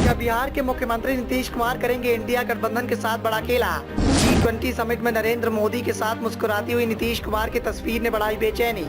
क्या बिहार के मुख्यमंत्री नीतीश कुमार करेंगे इंडिया गठबंधन के साथ बड़ा खेला? G20 समिट में नरेंद्र मोदी के साथ मुस्कुराती हुई नीतीश कुमार की तस्वीर ने बढ़ाई बेचैनी।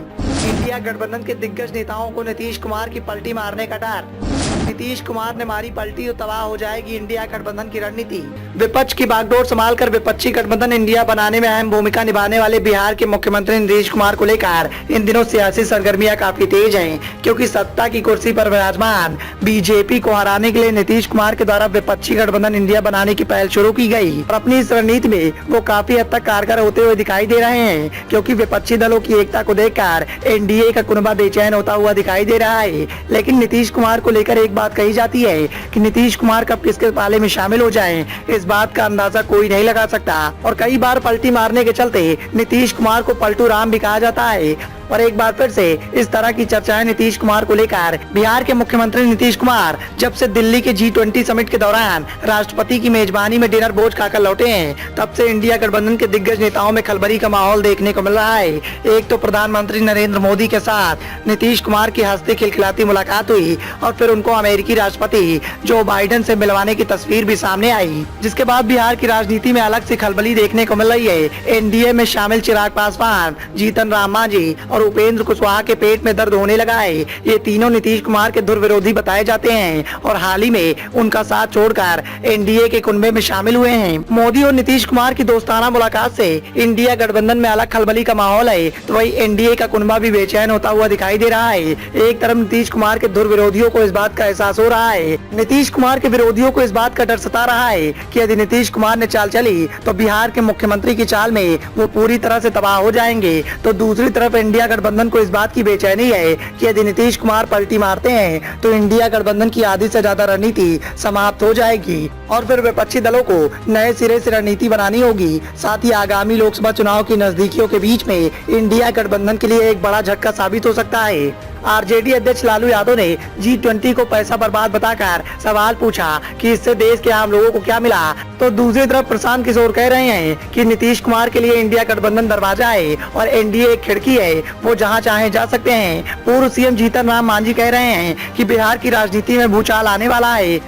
इंडिया गठबंधन के दिग्गज नेताओं को नीतीश कुमार की पलटी मारने का डर। नीतीश कुमार ने मारी पलटी तो तबाह हो जाएगी इंडिया गठबंधन की रणनीति। विपक्ष की बागडोर संभालकर विपक्षी गठबंधन इंडिया बनाने में अहम भूमिका निभाने वाले बिहार के मुख्यमंत्री नीतीश कुमार को लेकर इन दिनों सियासी सरगर्मियां काफी तेज हैं, क्योंकि सत्ता की कुर्सी पर विराजमान बीजेपी को हराने के लिए नीतीश कुमार के द्वारा विपक्षी गठबंधन इंडिया बनाने की पहल शुरू की गई और अपनी इस रणनीति में वो काफी हद तक कारगर होते हुए दिखाई दे रहे हैं, क्योंकि विपक्षी दलों की एकता को देखकर एनडीए का कुनबा बेचैन होता हुआ दिखाई दे रहा है। लेकिन नीतीश कुमार को लेकर एक बात कही जाती है कि नीतीश कुमार कब किसके पाले में शामिल हो जाएं, इस बात का अंदाजा कोई नहीं लगा सकता और कई बार पलटी मारने के चलते नीतीश कुमार को पलटू राम भी कहा जाता है। और एक बार फिर से इस तरह की चर्चाएं नीतीश कुमार को लेकर बिहार के मुख्यमंत्री नीतीश कुमार जब से दिल्ली के G20 समिट के दौरान राष्ट्रपति की मेजबानी में डिनर भोज खाकर लौटे हैं, तब से इंडिया गठबंधन के दिग्गज नेताओं में खलबली का माहौल देखने को मिल रहा है। एक तो प्रधानमंत्री नरेंद्र मोदी के साथ नीतीश कुमार की हंसती खिलखिलाती मुलाकात हुई और फिर उनको अमेरिकी राष्ट्रपति जो बाइडेन से मिलवाने की तस्वीर भी सामने आई, जिसके बाद बिहार की राजनीति में अलग सी खलबली देखने को मिल रही है। एनडीए में शामिल चिराग पासवान, जीतन राम मांझी और उपेंद्र कुशवाहा के पेट में दर्द होने लगा है। ये तीनों नीतीश कुमार के धुरविरोधी बताए जाते हैं और हाल ही में उनका साथ छोड़कर एनडीए के कुनबे में शामिल हुए हैं। मोदी और नीतीश कुमार की दोस्ताना मुलाकात से इंडिया गठबंधन में अलग खलबली का माहौल है, तो वही एनडीए का कुनबा भी बेचैन होता हुआ दिखाई दे रहा है। एक तरफ नीतीश कुमार के धुरविरोधियों को इस बात का एहसास हो रहा है, नीतीश कुमार के विरोधियों को इस बात का डर सता रहा है कि यदि नीतीश कुमार ने चाल चली तो बिहार के मुख्यमंत्री की चाल में वो पूरी तरह से तबाह हो जाएंगे। तो दूसरी तरफ इंडिया गठबंधन को इस बात की बेचैनी है कि यदि नीतीश कुमार पलटी मारते हैं तो इंडिया गठबंधन की आधी से ज्यादा रणनीति समाप्त हो जाएगी और फिर विपक्षी दलों को नए सिरे से रणनीति बनानी होगी। साथ ही आगामी लोकसभा चुनाव की नजदीकियों के बीच में इंडिया गठबंधन के लिए एक बड़ा झटका साबित हो सकता है। आरजेडी अध्यक्ष लालू यादव ने G20 को पैसा बर्बाद बताकर सवाल पूछा कि इससे देश के आम लोगों को क्या मिला, तो दूसरी तरफ प्रशांत किशोर कह रहे हैं कि नीतीश कुमार के लिए इंडिया गठबंधन दरवाजा है और एनडीए एक खिड़की है, वो जहां चाहे जा सकते हैं। पूर्व सीएम जीतन राम मांझी कह रहे हैं कि बिहार की राजनीति में भूचाल आने वाला है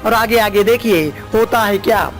और आगे देखिए होता है क्या।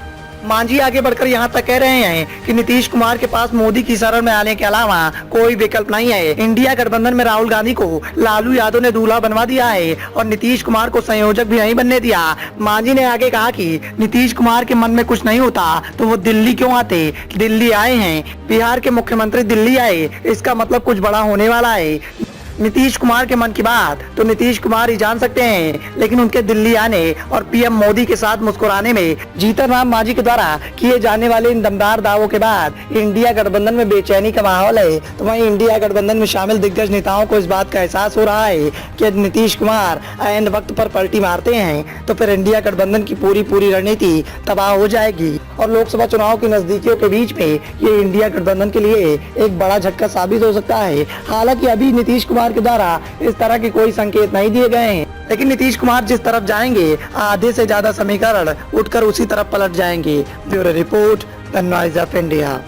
मांझी आगे बढ़कर यहाँ तक कह रहे हैं कि नीतीश कुमार के पास मोदी की शरण में आने के अलावा कोई विकल्प नहीं है। इंडिया गठबंधन में राहुल गांधी को लालू यादव ने दूल्हा बनवा दिया है और नीतीश कुमार को संयोजक भी नहीं बनने दिया। मांझी ने आगे कहा कि नीतीश कुमार के मन में कुछ नहीं होता तो वो दिल्ली क्यों आते, दिल्ली आए हैं, बिहार के मुख्यमंत्री दिल्ली आए, इसका मतलब कुछ बड़ा होने वाला है। नीतीश कुमार के मन की बात तो नीतीश कुमार ही जान सकते हैं, लेकिन उनके दिल्ली आने और पीएम मोदी के साथ मुस्कुराने में जीतन राम मांझी के द्वारा किए जाने वाले इन दमदार दावों के बाद इंडिया गठबंधन में बेचैनी का माहौल है। तो वहीं इंडिया गठबंधन में शामिल दिग्गज नेताओं को इस बात का एहसास हो रहा है कि नीतीश कुमार ऐन वक्त पर पलटी मारते हैं तो फिर इंडिया गठबंधन की पूरी रणनीति तबाह हो जाएगी और लोकसभा चुनाव की नजदीकियों के बीच में ये इंडिया गठबंधन के लिए एक बड़ा झटका साबित हो सकता है। हालांकि अभी नीतीश कुमार के द्वारा इस तरह के कोई संकेत नहीं दिए गए हैं, लेकिन नीतीश कुमार जिस तरफ जाएंगे आधे से ज्यादा समीकरण उठकर उसी तरफ पलट जाएंगे। Bureau report, the noise of India.